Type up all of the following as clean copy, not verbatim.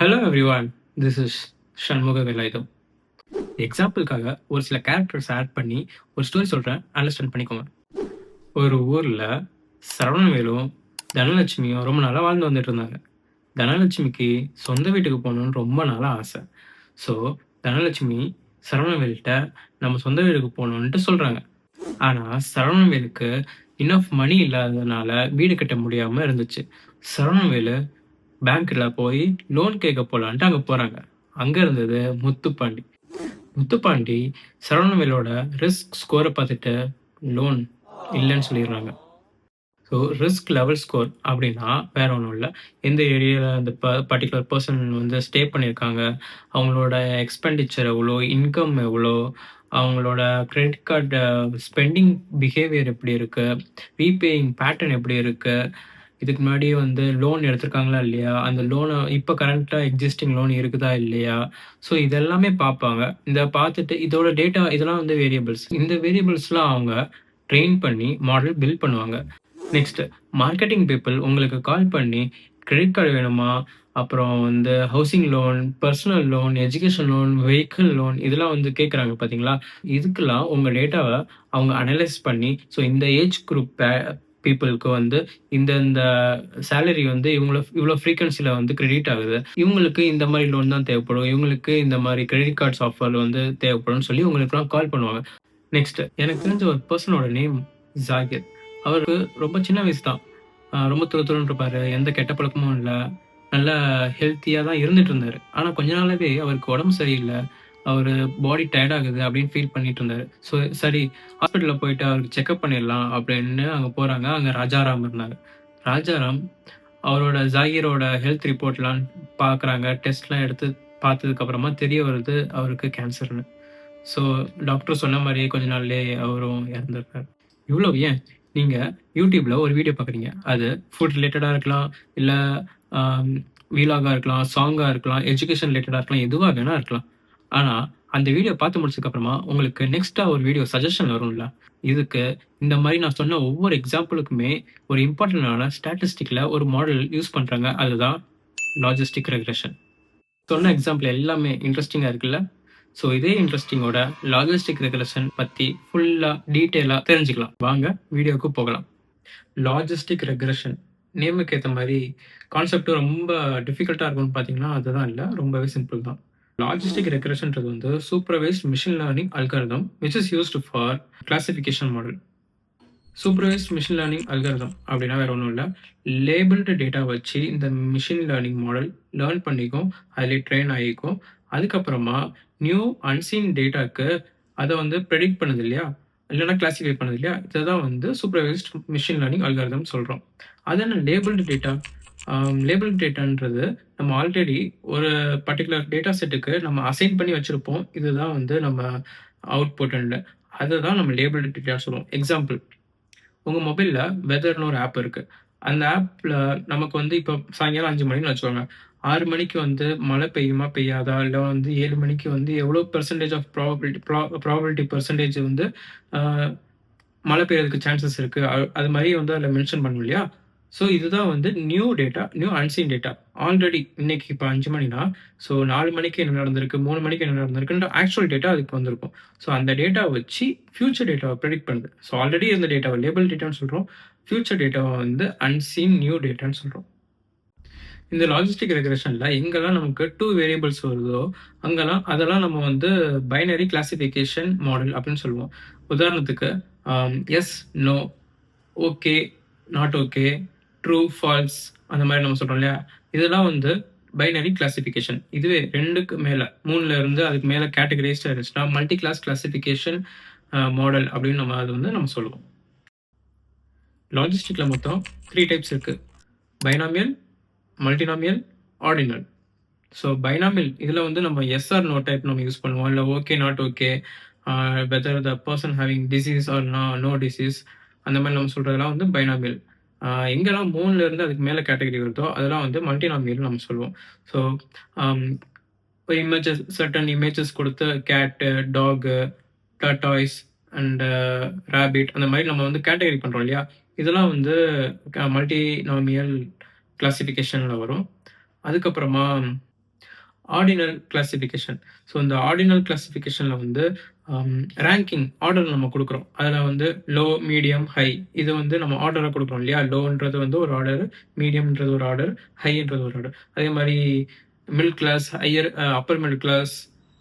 Hello everyone, this is Shanmuga Velayutham. எக்ஸாம்பிளுக்காக ஒரு சில கேரக்டர்ஸ் ஆட் பண்ணி ஒரு ஸ்டோரி சொல்கிறேன், அண்டர்ஸ்டாண்ட் பண்ணிக்கோங்க. ஒரு ஊரில் சரவணவேலும் தனலட்சுமியும் ரொம்ப நாளாக வாழ்ந்து வந்துட்டு இருந்தாங்க. தனலட்சுமிக்கு சொந்த வீட்டுக்கு போகணுன்னு ரொம்ப நாளாக ஆசை. ஸோ தனலட்சுமி சரவணவேல்கிட்ட நம்ம சொந்த வீட்டுக்கு போகணுன்ட்டு சொல்கிறாங்க. ஆனால் சரவணவேலுக்கு இனஃப் மணி இல்லாததுனால வீடு கட்ட முடியாமல் இருந்துச்சு. சரவணவேலு பேங்க்ல போய் லோன் கேட்க போலான்ட்டு அங்க போறாங்க. அங்க இருந்தது முத்துப்பாண்டி. முத்துப்பாண்டி சரவணவேலோட ரிஸ்க் ஸ்கோர பார்த்துட்டு லோன் இல்லன்னு சொல்லிடுறாங்க. ஸோ ரிஸ்க் லெவல் ஸ்கோர் அப்படின்னா வேற ஒண்ணும் இல்ல. எந்த ஏரியால அந்த பர்ட்டிகுலர் பெர்சன் வந்து ஸ்டே பண்ணியிருக்காங்க, அவங்களோட எக்ஸ்பெண்டிச்சர் எவ்வளோ, இன்கம் எவ்வளோ, அவங்களோட கிரெடிட் கார்டு ஸ்பெண்டிங் பிஹேவியர் எப்படி இருக்கு, ரீபேயிங் பேட்டர்ன் எப்படி இருக்கு, இதுக்கு முன்னாடி வந்து லோன் எடுத்திருக்காங்களா இல்லையா? அந்த லோன இப்ப கரண்ட்டா எக்ஸிஸ்டிங் லோன் இருக்குதா இல்லையா? ஸோ இதெல்லாமே பார்ப்பாங்க. இத பார்த்துட்டு இதோட டேட்டா இதெல்லாம் வந்து வேரியபிள்ஸ். இந்த வேரியபிள்ஸ்லாம் அவங்க ட்ரெயின் பண்ணி மாடல் பில்ட் பண்ணுவாங்க. நெக்ஸ்ட் மார்க்கெட்டிங் பீப்பிள் உங்களுக்கு கால் பண்ணி கிரெடிட் கார்டு வேணுமா? அப்புறம் வந்து housing loan, personal loan, education loan, vehicle loan இதெல்லாம் வந்து கேட்குறாங்க பார்த்தீங்களா? இதுக்கெல்லாம் உங்க டேட்டாவ அவங்க அனலைஸ் பண்ணி, ஸோ இந்த ஏஜ் குரூப் பீப்பிள்க்கு வந்து இந்த சேலரி வந்து இவ்வளோ ஃப்ரீக்வன்சில வந்து கிரெடிட் ஆகுது. இவங்களுக்கு இந்த மாரி லோன் தான் தேவைப்படும். இவங்களுக்கு இந்த மாரி கிரெடிட் கார்ட்ஸ் ஆஃபர் வந்து தேவைப்படும்னு சொல்லி உங்களுக்கெல்லாம் கால் பண்ணுவாங்க. நெக்ஸ்ட் எனக்கு தெரிஞ்ச ஒரு பெர்சனோட நேம் ஜாகிர். அவருக்கு ரொம்ப சின்ன வயசு தான். ரொம்ப துருதுருன்னு இருப்பாரு. எந்த கெட்ட பழக்கமும் இல்ல. நல்லா ஹெல்த்தியா தான் இருந்துட்டு இருந்தாரு. ஆனா கொஞ்ச நாளாவே அவருக்கு உடம்பு சரியில்ல. அவரு பாடி டயர்ட் ஆகுது அப்படின்னு ஃபீல் பண்ணிட்டு இருந்தாரு. ஸோ சரி ஹாஸ்பிட்டல்ல போயிட்டு அவருக்கு செக்கப் பண்ணிடலாம் அப்படின்னு அங்க போறாங்க. அங்க ராஜாராம் இருந்தாங்க. ராஜாராம் அவரோட ஜாகிரோட ஹெல்த் ரிப்போர்ட்லாம் பார்க்குறாங்க. டெஸ்ட்லாம் எடுத்து பார்த்ததுக்கு அப்புறமா தெரிய வருது அவருக்கு கேன்சர்ன்னு. ஸோ டாக்டர் சொன்ன மாரியே கொஞ்ச நாள்லயே அவரும் இறந்திருக்காரு. இவ்வளவு ஏன் நீங்க YouTubeல ஒரு வீடியோ பார்க்குறீங்க. அது ஃபுட் ரிலேட்டடா இருக்கலாம், இல்ல ஆம் விலாகா இருக்கலாம், சாங்கா இருக்கலாம், எஜுகேஷன் ரிலேட்டடா இருக்கலாம், எதுவா வேணா இருக்கலாம். ஆனா, அந்த வீடியோ பார்த்து முடிச்சதுக்கு அப்புறமா உங்களுக்கு நெக்ஸ்ட்டா ஒரு வீடியோ சஜஷன் வரும்ல. இதுக்கு இந்த மாரி நான் சொன்ன ஒவ்வொரு எக்ஸாம்பிளுக்குமே ஒரு இம்பார்ட்டன்டான ஸ்டாட்டிஸ்டிக்ல ஒரு மாடல் யூஸ் பண்றாங்க. அதுதான் லாஜிஸ்டிக் ரெக்ரெஷன். சொன்ன எக்ஸாம்பிள் எல்லாமே இன்ட்ரஸ்டிங்கா இருக்குல்ல? ஸோ இதே இன்ட்ரஸ்டிங்கோட லாஜிஸ்டிக் ரெக்ரெஷன் பத்தி ஃபுல்லா டீட்டெயிலா தெரிஞ்சுக்கலாம். வாங்க வீடியோவுக்கு போகலாம். லாஜிஸ்டிக் ரெக்ரெஷன் நேமுக்கு ஏத்த மாரி கான்செப்ட் ரொம்ப டிஃபிகல்ட்டா இருக்கும்னு பார்த்தீங்கன்னா, அதுதான் இல்ல. ரொம்பவே சிம்பிள் தான். லாஜிஸ்டிக் ரெக்ரெஷன்றது வந்து supervised machine learning algorithm which is used for classification model. Supervised machine learning algorithm அப்படின்னா வேற ஒண்ணும் இல்ல. லேபிள்டு டேட்டா வச்சு இந்த மிஷின் லேர்னிங் மாடல் லேர்ன் பண்ணிக்கும். அதிலே ட்ரெயின் ஆகிக்கும். அதுக்கப்புறமா நியூ அன்சீன் டேட்டாக்கு அத வந்து பிரெடிக்ட் பண்ணுது இல்லையா? இல்லன்னா கிளாசிஃபை பண்ணுது இல்லையா? இததான் வந்து சூப்பர்வைஸ்ட் மிஷின் லேர்னிங் அல்காரிதம் சொல்றோம். அது என்ன லேபிள்டு டேட்டா? லேபிள்டு டேட்டான்றது நம்ம ஆல்ரெடி ஒரு பர்ட்டிகுலர் டேட்டா செட்டுக்கு நம்ம அசைன் பண்ணி வச்சிருப்போம். இதுதான் வந்து நம்ம அவுட்புட்ன்னு. அததான் நம்ம லேபிள்டு டேட்டா சொல்லுவோம். எக்ஸாம்பிள் உங்க மொபைல்ல வெதர்ன்னு ஒரு ஆப் இருக்கு. அந்த ஆப்ல நமக்கு வந்து இப்போ சாயங்காலம் 5 மணின்னு வச்சுக்கோங்க. 6 மணிக்கு வந்து மழை பெய்யுமா? பெய்யாதா? இல்ல வந்து 7 மணிக்கு வந்து எவ்வளோ பெர்சன்டேஜ் ஆஃப் ப்ராபபிலிட்டி பெர்சன்டேஜ் வந்து அ மழை பெய்யறதுக்கு சான்சஸ் இருக்கு. அது மாரி வந்து அதில மென்ஷன் பண்ணும் இல்லையா? ஸோ இதுதான் வந்து new data, new unseen data. Already இன்னைக்கு இப்ப 5 மணினா, ஸோ 4 மணிக்கு என்ன நடந்திருக்கு? 3 மணிக்கு என்ன நடந்திருக்குன்ற ஆக்சுவல் டேட்டா அதுக்கு வந்திருக்கும். ஸோ அந்த டேட்டாவ வச்சு ஃபியூச்சர் டேட்டாவ பிரெடிக்ட் பண்ணுது. ஸோ ஆல்ரெடி இருந்த டேட்டாவ லேபிள் டேட்டான்னு சொல்றோம். ஃபியூச்சர் டேட்டாவ வந்து அன்சீன் நியூ டேட்டான்னு சொல்றோம். இந்த லாஜிஸ்டிக் ரெக்ரெஷன்ல எங்கெல்லாம் நமக்கு 2 வேரியபிள்ஸ் வருதோ, அங்கெல்லாம் அதெல்லாம் நம்ம வந்து பைனரி கிளாசிஃபிகேஷன் மாடல் அப்படின்னு சொல்லுவோம். உதாரணத்துக்கு yes, no, okay, not okay, true, false அந்த மாரி நம்ம சொல்றோம் இல்லையா? இதெல்லாம் வந்து பைனரி கிளாசிஃபிகேஷன். இதுவே 2க்கு மேல 3ல இருந்து அதுக்கு மேல கேட்டகரைஸ்டா இருந்துச்சுன்னா, மல்டி கிளாஸ் கிளாசிஃபிகேஷன் மாடல் அப்படின்னு நம்ம அது வந்து நம்ம சொல்லுவோம். லாஜிஸ்டிக்ல மொத்தம் 3 டைப்ஸ் இருக்கு. Binomial, multinomial, ordinal. So binomial இதில வந்து நம்ம எஸ் ஆர் நோ டைப் நம்ம யூஸ் பண்ணுவோம். இல்ல okay, not okay, whether the person having disease or no disease அந்த மாரி நம்ம சொல்றதெல்லாம் வந்து பைனாமியல். எங்கெல்லாம் 3ல இருந்து அதுக்கு மேல கேட்டகரி வருதோ, அதெல்லாம் வந்து மல்டினாமியல்னு நம்ம சொல்லுவோம். ஸோ அம் இமேஜஸ் சர்டன் இமேஜஸ் குடுத்து கேட்டு, டாகு, டர்டாய்ஸ் அண்ட் ராபிட் அந்த மாரி நம்ம வந்து கேட்டகரி பண்றோம் இல்லையா? இதெல்லாம் வந்து மல்டினாமியல் கிளாசிஃபிகேஷன்ல வரும். அதுக்கப்புறமா ஆர்டினல் கிளாசிஃபிகேஷன். ஸோ இந்த ஆர்டினல் கிளாசிஃபிகேஷன்ல வந்து ரேங்கிங் ஆர்டர் நம்ம குடுக்குறோம். அதுல வந்து லோ, மீடியம், ஹை இது வந்து நம்ம ஆர்டரா குடுக்குறோம் இல்லையா? லோன்றது வந்து ஒரு ஆர்டர், மீடியம்ன்றது ஒரு ஆர்டர், ஹைன்றது ஒரு ஆர்டர். அதே மாரி middle class, higher upper middle class,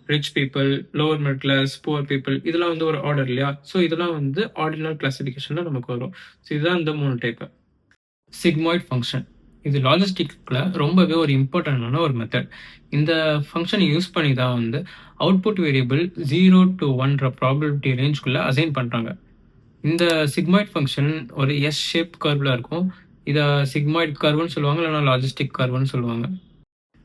rich people, lower middle class, poor people இதெல்லாம் வந்து ஒரு ஆர்டர் இல்லையா? ஸோ இதெல்லாம் வந்து ஆர்டினல் கிளாசிஃபிகேஷன்ல நமக்கு வரும். ஸோ இதுதான் இந்த 3 டைப். Sigmoid function. இது லாஜிஸ்டிக்ல ரொம்பவே ஒரு இம்பார்ட்டன்டான ஒரு மெத்தட். இந்த ஃபங்ஷனை யூஸ் பண்ணி தான் வந்து அவுட்புட் வேரியபிள் 0 to 1 ப்ராபபிலிட்டி ரேஞ்ச்குள்ள அசைன் பண்றாங்க. இந்த சிக்மாய்ட் ஃபங்ஷன் ஒரு எஸ் ஷேப் கர்வ்ல இருக்கும். இத சிக்மாய்ட் கர்வ்னு சொல்லுவாங்க, இல்லைனா லாஜிஸ்டிக் கர்வ்னு சொல்லுவாங்க.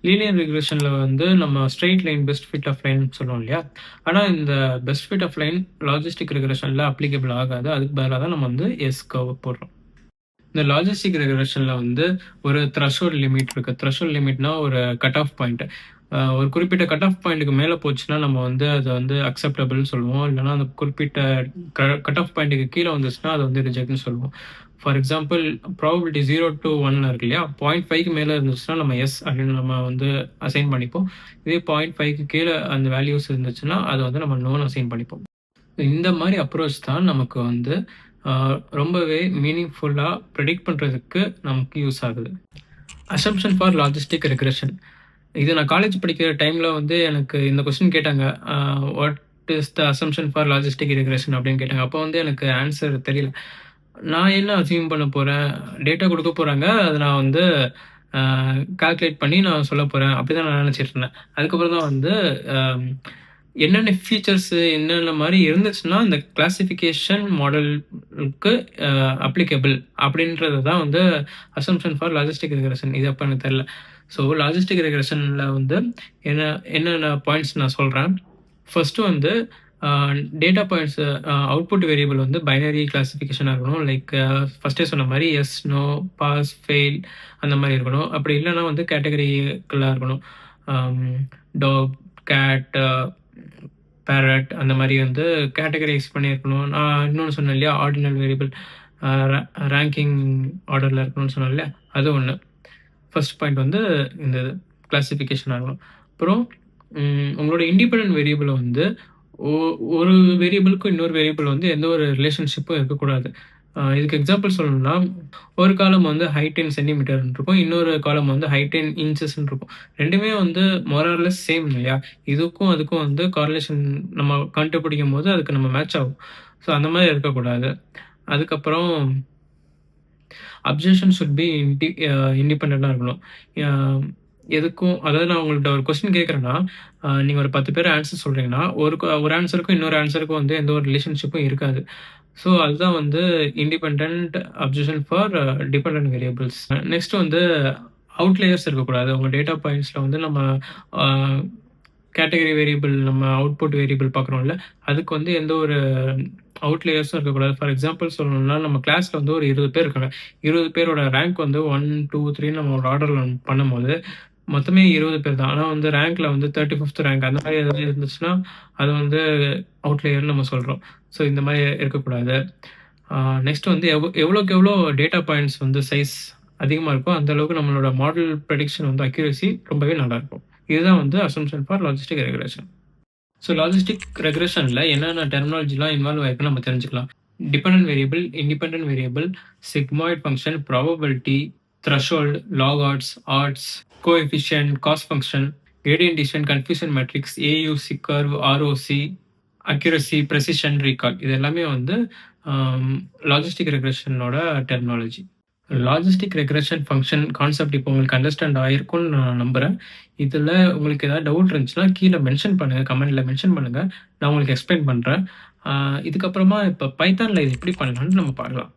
லீனியர் ரிக்ரெஷன்ல வந்து நம்ம straight line best fit of line சொல்லுவோம் இல்லையா? ஆனா இந்த best fit of line logistic ரிக்ரெஷன்ல அப்ளிகபிள் ஆகாது. அதுக்கு பதிலா தான் நம்ம வந்து எஸ் கர்வ் போடுறோம். இந்த லாஜிஸ்டிக் ரெக்ரெஷன்ல வந்து ஒரு த்ரெஷோல்ட் லிமிட் இருக்கு. த்ரெஷோல்ட் லிமிட்னா ஒரு கட் ஆஃப் பாயிண்ட். ஒரு குறிப்பிட்ட கட் ஆஃப் பாயிண்ட்டுக்கு மேல போச்சுன்னா நம்ம வந்து அத வந்து அக்செப்டபிள்னு சொல்லுவோம். இல்லன்னா அந்த குறிப்பிட்ட கட் ஆஃப் பாயிண்ட்டுக்கு கீழ வந்துச்சுன்னா அத வந்து ரிஜெக்ட்னு சொல்லுவோம். ஃபார் எக்ஸாம்பிள் ப்ராபபிலிட்டி 0 to 1 இருக்கு இல்லையா? 0.5க்கு மேல இருந்துச்சுன்னா நம்ம எஸ் அப்படின்னு நம்ம வந்து அசைன் பண்ணிப்போம். இதே 0.5க்கு கீழ அந்த வேல்யூஸ் இருந்துச்சுன்னா அத வந்து நம்ம நோன்னு அசைன் பண்ணிப்போம். இந்த மாரி அப்ரோச் தான் நமக்கு வந்து ரொம்பவே மீனிங்ஃபுல்லா ப்ரெடிக்ட் பண்றதுக்கு நமக்கு யூஸ் ஆகுது. Assumption for logistic regression. இது நான் காலேஜ் படிக்கிற டைம்ல வந்து எனக்கு இந்த கொஸ்டின் கேட்டாங்க. What is the assumption for logistic regression அப்படின்னு கேட்டாங்க. அப்போ வந்து எனக்கு ஆன்சர் தெரியல. நான் என்ன அஸ்யூம் பண்ண போறேன்? டேட்டா குடுக்க போறாங்க. அத நான் வந்து கால்குலேட் பண்ணி நான் சொல்லப் போறேன். அப்படிதான் நான் நினைச்சிட்டு இருந்தேன். அதுக்கப்புறம் தான் வந்து என்னென்ன ஃபீச்சர்ஸ் என்னென்ன மாரி இருந்துச்சுன்னா, இந்த கிளாசிஃபிகேஷன் மாடலுக்கு அப்ளிகபிள் அப்படின்றது தான் வந்து அசம்ப்ஷன் ஃபார் லாஜிஸ்டிக் ரெக்ரெஷன். இது அப்ப எனக்கு தெரியல. ஸோ லாஜிஸ்டிக் ரெக்ரெஷன்ல வந்து என்னென்ன பாயிண்ட்ஸ் நான் சொல்றேன். ஃபர்ஸ்ட்டு வந்து டேட்டா பாயிண்ட்ஸ் அவுட்புட் வேரியபிள் வந்து பைனரி கிளாசிஃபிகேஷனா இருக்கணும். லைக் ஃபர்ஸ்ட்டே சொன்ன மாரி எஸ், நோ, பாஸ், ஃபெயில் அந்த மாரி இருக்கணும். அப்படி இல்லன்னா வந்து கேட்டகரிக்கலா இருக்கணும். டாக், கேட், பேரட் அந்த மாரி வந்து கேட்டகரைஸ் பண்ணியிருக்கணும். நான் இன்னொன்னு சொன்னேன் இல்லையா? ஆர்டினல் வேரியபிள் ரேங்கிங் ஆர்டர்ல இருக்கணும்னு சொன்னேன் இல்லையா? அது ஒண்ணு. ஃபர்ஸ்ட் பாயிண்ட் வந்து இந்த கிளாசிஃபிகேஷன் ஆகணும். அப்புறம் உங்களோட இண்டிபெண்டன்ட் வேரியபிள் வந்து ஒரு வேரியபிளுக்கும் இன்னொரு வேரியபிள் வந்து எந்த ஒரு ரிலேஷன்ஷிப்பும் இருக்கக்கூடாது. இதுக்கு எக்ஸாம்பிள் சொல்லணும்னா, ஒரு காலம் வந்து ஹைட் இன் சென்டிமீட்டர்ன்னு இருக்கும். இன்னொரு காலம் வந்து ஹைட் இன் இன்ச்சஸ்ன்னு இருக்கும். 2மே வந்து மோர் ஆர் லெஸ் சேம் இல்லையா? இதுக்கும் அதுக்கும் வந்து காரிலேஷன் நம்ம கண்டுபிடிக்கும்போது அதுக்கு நம்ம மேட்ச் ஆகும். ஸோ அந்த மாரி இருக்கக்கூடாது. அதுக்கப்புறம் அப்சர்வேஷன் ஷுட் பி இண்டிபெண்டன்ட்டா இருக்கணும். எதுக்கும் அதாவது நான் உங்கள்ட்ட ஒரு கொஸ்டின் கேட்குறேன்னா, நீங்க ஒரு 10 பேர் ஆன்சர் சொல்றீங்கன்னா, ஒரு ஆன்சருக்கும் இன்னொரு ஆன்சருக்கும் வந்து எந்த ஒரு ரிலேஷன்ஷிப்பும் இருக்காது. ஸோ அதுதான் வந்து independent observation for dependent variables. Next வந்து அவுட்லேயர்ஸ் இருக்கக்கூடாது. உங்க டேட்டா பாயிண்ட்ஸ்ல வந்து நம்ம கேட்டகரி வேரியபிள் நம்ம அவுட்புட் வேரியபிள் பார்க்குறோம்ல, அதுக்கு வந்து எந்த ஒரு அவுட்லேயர்ஸும் இருக்கக்கூடாது. ஃபார் எக்ஸாம்பிள் சொல்லணும்னா, நம்ம கிளாஸ்ல வந்து ஒரு 20 பேர் இருக்காங்க. 20 பேரோட ரேங்க் வந்து 1, 2, 3ன்னு நம்ம ஒரு ஆர்டர்ல பண்ணும்போது, மொத்தமே 20 பேர் தான். ஆனா வந்து ரேங்க்ல வந்து 35த் ரேங்க் அந்த மாரி ஏதாவது இருந்துச்சுன்னா, அது வந்து அவுட்லேயர்ன்னு நம்ம சொல்றோம். ஸோ இந்த மாரி இருக்கக்கூடாது. நெக்ஸ்ட் வந்து எவ்வளோக்கு எவ்வளோ டேட்டா பாயிண்ட்ஸ் வந்து சைஸ் அதிகமா இருக்கோ, அந்த அளவுக்கு நம்மளோட மாடல் ப்ரெடிக்ஷன் வந்து அக்யூரசி ரொம்பவே நல்லாயிருக்கும். இதுதான் வந்து assumption for logistic regression. So logistic ரெக்ரெஷன்ல என்னென்ன டெர்மினாலஜிலாம் இன்வால்வ் ஆயிருக்குன்னு நம்ம தெரிஞ்சுக்கலாம். Dependent variable, independent variable, sigmoid function, probability, threshold, log odds, coefficient, cost function, gradient descent, confusion matrix, AUC curve, ROC, accuracy, precision, recall இது எல்லாமே வந்து லாஜிஸ்டிக் ரெக்ரெஷனோட terminology. Logistic regression function concept இப்போ உங்களுக்கு அண்டர்ஸ்டாண்ட் ஆயிருக்கும்னு நான் நம்புறேன். இதுல உங்களுக்கு ஏதாவது டவுட் இருந்துச்சுன்னா கீழ மென்ஷன் பண்ணுங்க. கமெண்ட்ல மென்ஷன் பண்ணுங்க. நான் உங்களுக்கு எக்ஸ்பிளைன் பண்றேன். இதுக்கப்புறமா இப்ப பைத்தான்ல இது எப்படி பண்ணலாம்னு நம்ம பார்க்கலாம்.